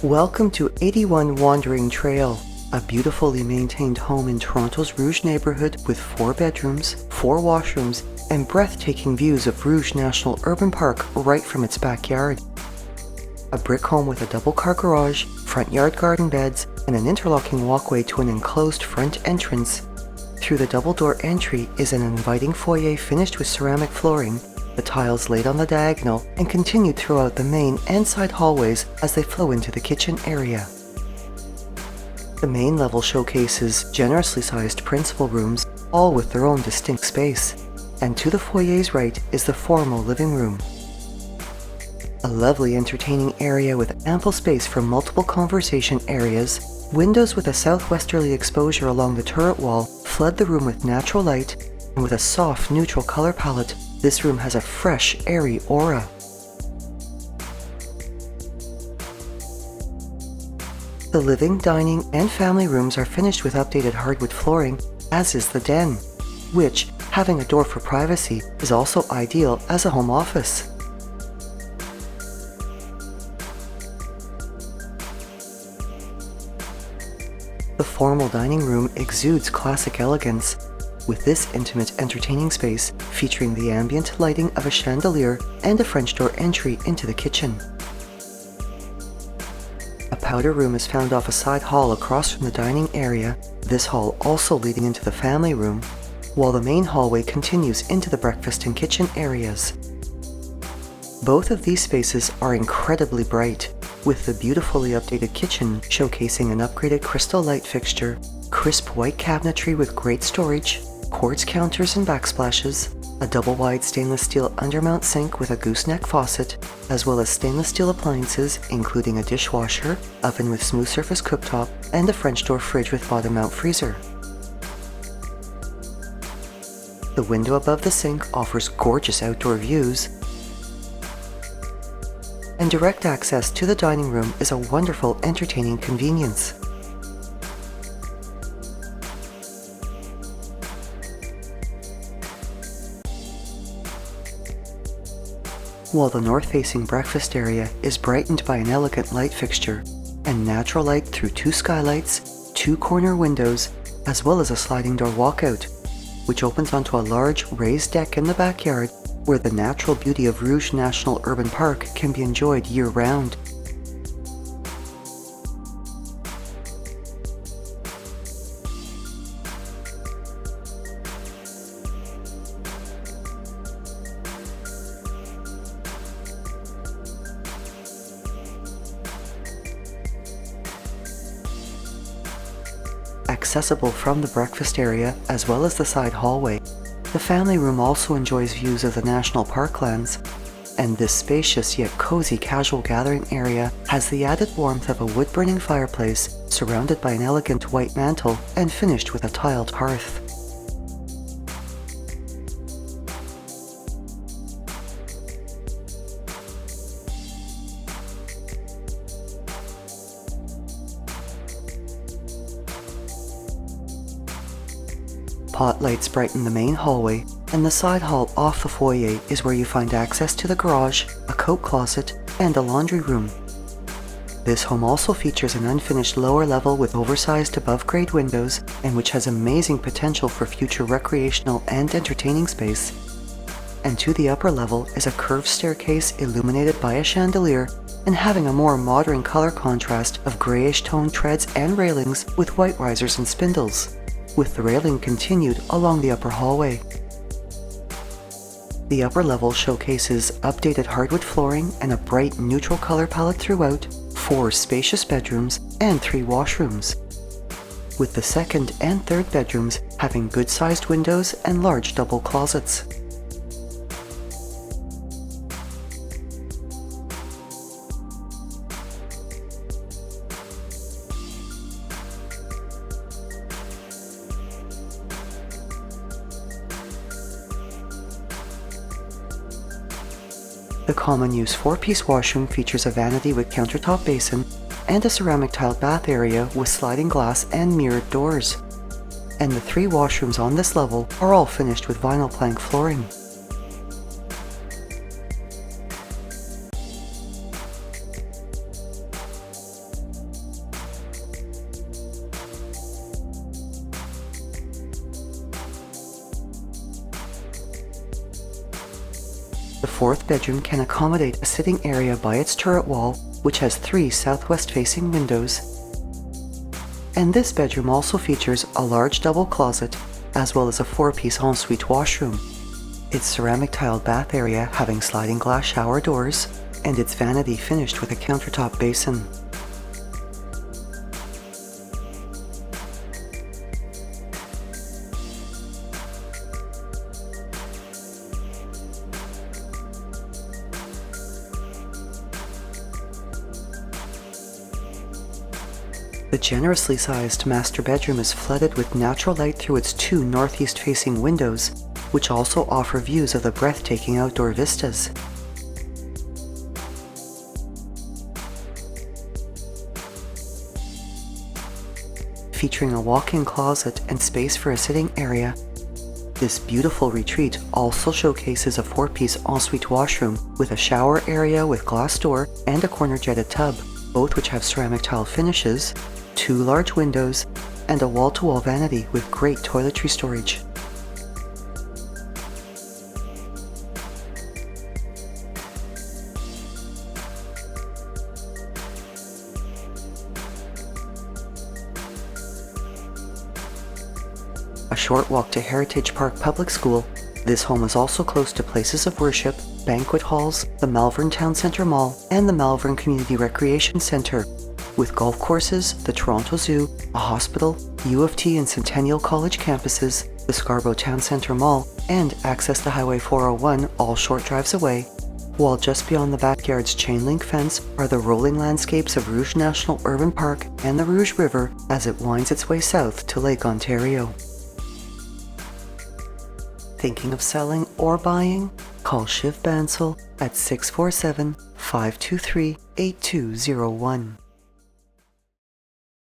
Welcome to 81 Wandering Trail, a beautifully maintained home in Toronto's Rouge neighbourhood with 4 bedrooms, 4 washrooms, and breathtaking views of Rouge National Urban Park right from its backyard. A brick home with a double-car garage, front yard garden beds, and an interlocking walkway to an enclosed front entrance. Through the double-door entry is an inviting foyer finished with ceramic flooring, the tiles laid on the diagonal and continued throughout the main and side hallways as they flow into the kitchen area. The main level showcases generously sized principal rooms, all with their own distinct space, and to the foyer's right is the formal living room. A lovely entertaining area with ample space for multiple conversation areas, windows with a southwesterly exposure along the turret wall flood the room with natural light, and with a soft neutral color palette, this room has a fresh, airy aura. The living, dining, and family rooms are finished with updated hardwood flooring, as is the den, which, having a door for privacy, is also ideal as a home office. The formal dining room exudes classic elegance, with this intimate entertaining space featuring the ambient lighting of a chandelier and a French door entry into the kitchen. A powder room is found off a side hall across from the dining area, this hall also leading into the family room, while the main hallway continues into the breakfast and kitchen areas. Both of these spaces are incredibly bright, with the beautifully updated kitchen showcasing an upgraded crystal light fixture, crisp white cabinetry with great storage, quartz counters and backsplashes, a double-wide stainless steel undermount sink with a gooseneck faucet, as well as stainless steel appliances including a dishwasher, oven with smooth surface cooktop, and a French door fridge with bottom-mount freezer. The window above the sink offers gorgeous outdoor views, and direct access to the dining room is a wonderful entertaining convenience. While the north-facing breakfast area is brightened by an elegant light fixture and natural light through 2 skylights, 2 corner windows, as well as a sliding door walkout, which opens onto a large raised deck in the backyard where the natural beauty of Rouge National Urban Park can be enjoyed year-round. Accessible from the breakfast area as well as the side hallway, the family room also enjoys views of the national parklands, and this spacious yet cozy casual gathering area has the added warmth of a wood-burning fireplace surrounded by an elegant white mantel and finished with a tiled hearth. Pot lights brighten the main hallway, and the side hall off the foyer is where you find access to the garage, a coat closet, and a laundry room. This home also features an unfinished lower level with oversized above-grade windows and which has amazing potential for future recreational and entertaining space. And to the upper level is a curved staircase illuminated by a chandelier and having a more modern color contrast of grayish toned treads and railings with white risers and spindles, with the railing continued along the upper hallway. The upper level showcases updated hardwood flooring and a bright neutral color palette throughout, 4 spacious bedrooms and 3 washrooms, with the second and third bedrooms having good-sized windows and large double closets. The common-use 4-piece washroom features a vanity with countertop basin and a ceramic tiled bath area with sliding glass and mirrored doors. And the 3 washrooms on this level are all finished with vinyl plank flooring. The fourth bedroom can accommodate a sitting area by its turret wall, which has 3 southwest-facing windows. And this bedroom also features a large double closet, as well as a 4-piece ensuite washroom. Its ceramic tiled bath area having sliding glass shower doors, and its vanity finished with a countertop basin. The generously sized master bedroom is flooded with natural light through its 2 northeast-facing windows, which also offer views of the breathtaking outdoor vistas. Featuring a walk-in closet and space for a sitting area, this beautiful retreat also showcases a 4-piece ensuite washroom with a shower area with glass door and a corner jetted tub, both which have ceramic tile finishes, 2 large windows, and a wall-to-wall vanity with great toiletry storage. A short walk to Heritage Park Public School, this home is also close to places of worship, banquet halls, the Malvern Town Centre Mall, and the Malvern Community Recreation Centre, with golf courses, the Toronto Zoo, a hospital, U of T and Centennial College campuses, the Scarborough Town Centre Mall, and access to Highway 401 all short drives away, while just beyond the backyard's chain-link fence are the rolling landscapes of Rouge National Urban Park and the Rouge River as it winds its way south to Lake Ontario. Thinking of selling or buying? Call Shiv Bansal at 647-523-8201.